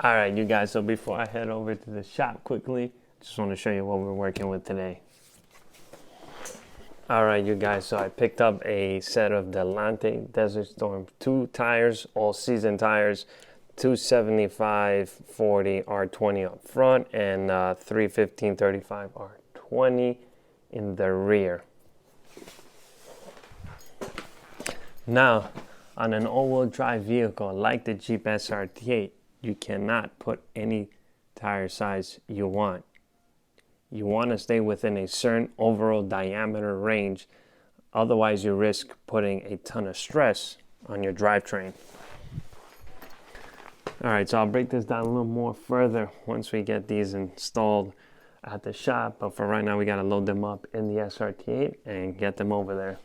All right, you guys, so before I head over to the shop quickly, just want to show you what we're working with today. All right, you guys, so I picked up a set of Delinte Desert Storm 2 tires, all season tires, 275/40 R20 up front and 315/35 R20 in the rear. Now, on an all-wheel drive vehicle like the Jeep SRT8, you cannot put any tire size you want. You want to stay within a certain overall diameter range, otherwise you risk putting a ton of stress on your drivetrain. Alright, so I'll break this down a little more further once we get these installed at the shop, but for right now we got to load them up in the SRT8 and get them over there.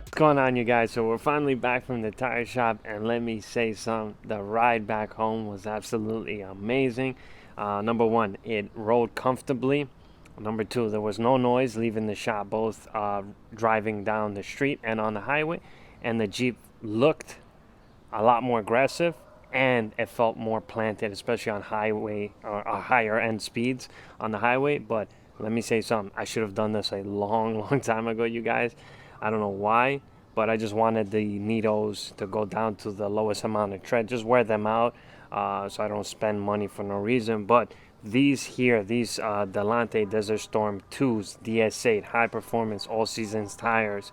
What's going on, you guys? So we're finally back from the tire shop, and let me say something, the ride back home was absolutely amazing. Number one, it rode comfortably. Number two, there was no noise leaving the shop, both driving down the street and on the highway, and the Jeep looked a lot more aggressive and it felt more planted, especially on highway or higher end speeds on the highway. But let me say something, I should have done this a long time ago, you guys. I don't know why, but I just wanted the Nittos to go down to the lowest amount of tread, just wear them out so I don't spend money for no reason. But these here, these Delinte Desert Storm 2s DS8 high performance all seasons tires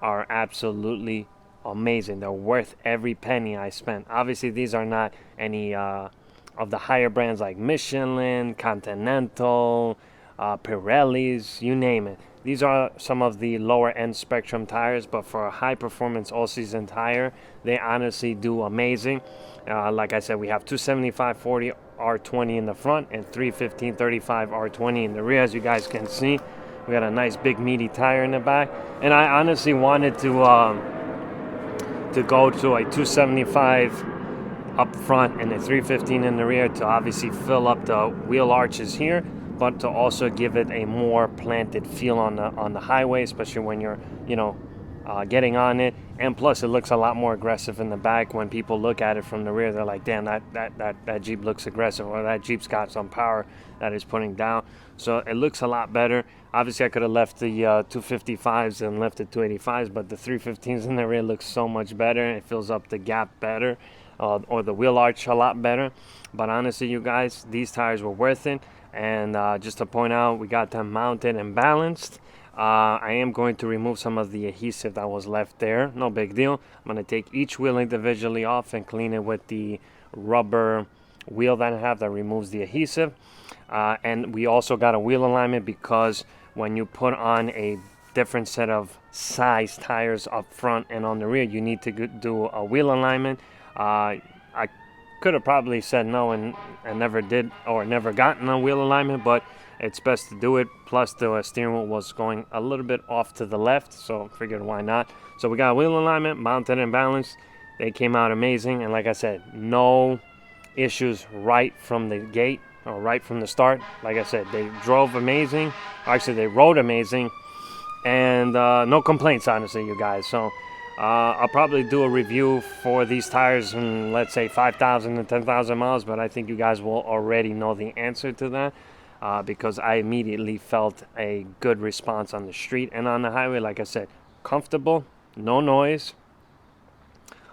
are absolutely amazing. They're worth every penny I spent. Obviously these are not any of the higher brands like Michelin, Continental, Pirellis, you name it. These are some of the lower end spectrum tires, but for a high performance all season tire, they honestly do amazing. Like I said, we have 275/40 R20 in the front and 315/35 R20 in the rear. As you guys can see, we got a nice big meaty tire in the back, and I honestly wanted to go to a 275 up front and a 315 in the rear to obviously fill up the wheel arches here, but to also give it a more planted feel on the highway, especially when you're, you know, getting on it, and plus it looks a lot more aggressive in the back. When people look at it from the rear, they're like, damn, that Jeep looks aggressive, or that Jeep's got some power that is putting down. So it looks a lot better. Obviously I could have left the 255s and left the 285s, but the 315s in the rear looks so much better. It fills up the gap better, or the wheel arch a lot better. But honestly, you guys, these tires were worth it. And just to point out, we got them mounted and balanced. I am going to remove some of the adhesive that was left there. No big deal. I'm going to take each wheel individually off and clean it with the rubber wheel that I have that removes the adhesive. And we also got a wheel alignment, because when you put on a different set of size tires up front and on the rear, you need to do a wheel alignment. I could have probably said no and never did, or never gotten a wheel alignment, but it's best to do it. Plus the steering wheel was going a little bit off to the left, so figured why not. So we got wheel alignment, mounted and balanced. They came out amazing, and like I said, no issues right from the gate, or right from the start. Like I said, they drove amazing. Actually, they rode amazing, and no complaints, honestly, you guys. So I'll probably do a review for these tires in, let's say, 5,000 to 10,000 miles, but I think you guys will already know the answer to that, because I immediately felt a good response on the street and on the highway. Like I said, comfortable, no noise.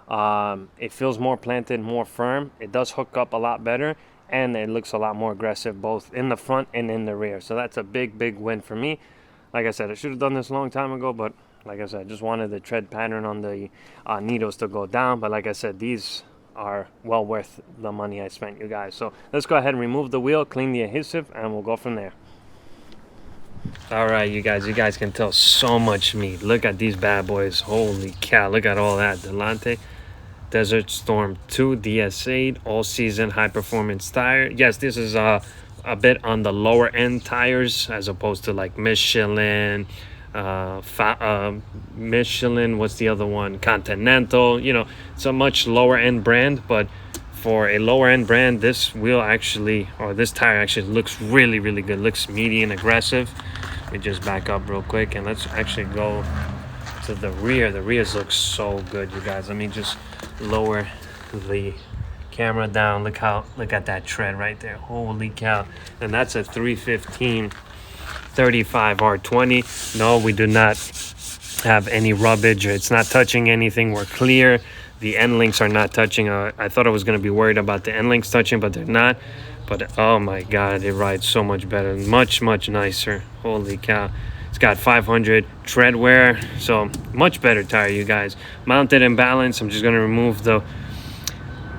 It feels more planted, more firm. It does hook up a lot better, and it looks a lot more aggressive both in the front and in the rear. So that's a big win for me. Like I said, I should have done this a long time ago, but like I said, I just wanted the tread pattern on the Nittos to go down. But like I said, these are well worth the money I spent, you guys. So let's go ahead and remove the wheel, clean the adhesive, and we'll go from there. All right, you guys can tell so much meat. Look at these bad boys. Holy cow, look at all that. Delinte Desert Storm 2 DS8 all-season high-performance tire. Yes, this is a bit on the lower end tires, as opposed to like Michelin, Michelin, what's the other one, Continental. You know, it's a much lower end brand, but for a lower end brand, this wheel actually, or this tire actually looks really good. Looks meaty and aggressive. Let me just back up real quick, and let's actually go to the rear. The rears look so good, you guys. Let me just lower the camera down. Look at that tread right there. Holy cow. And that's a 315 35 R20. No, we do not have any rubbage. It's not touching anything. We're clear. The end links are not touching. I thought I was going to be worried about the end links touching, but they're not. But oh my god, it rides so much better. Much nicer. Holy cow. It's got 500 tread wear, so much better tire, you guys. Mounted and balanced. I'm just going to remove the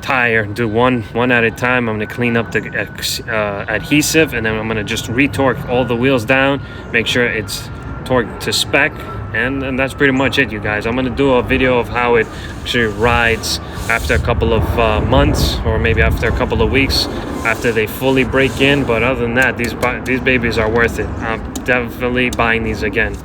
tire, do one at a time. I'm going to clean up the adhesive, and then I'm going to just retorque all the wheels down, make sure it's torqued to spec, and that's pretty much it, you guys. I'm going to do a video of how it actually rides after a couple of months, or maybe after a couple of weeks, after they fully break in. But other than that, these babies are worth it. I'm definitely buying these again.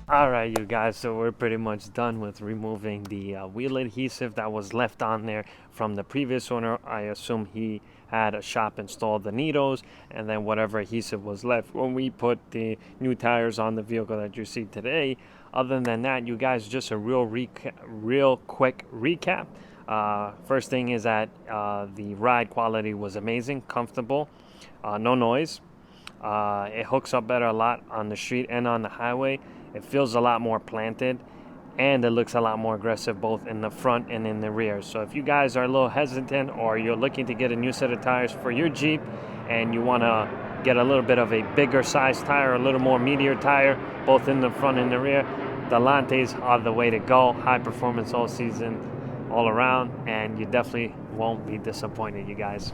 Alright, you guys, so we're pretty much done with removing the wheel adhesive that was left on there from the previous owner. I assume he had a shop installed the Nittos, and then whatever adhesive was left when we put the new tires on the vehicle that you see today. Other than that, you guys, just a real quick recap. First thing is that the ride quality was amazing, comfortable, no noise. It hooks up better a lot on the street and on the highway. It feels a lot more planted, and it looks a lot more aggressive both in the front and in the rear. So if you guys are a little hesitant, or you're looking to get a new set of tires for your Jeep and you want to get a little bit of a bigger size tire, a little more meatier tire, both in the front and the rear, Delintes are the way to go. High performance all season, all around, and you definitely won't be disappointed, you guys.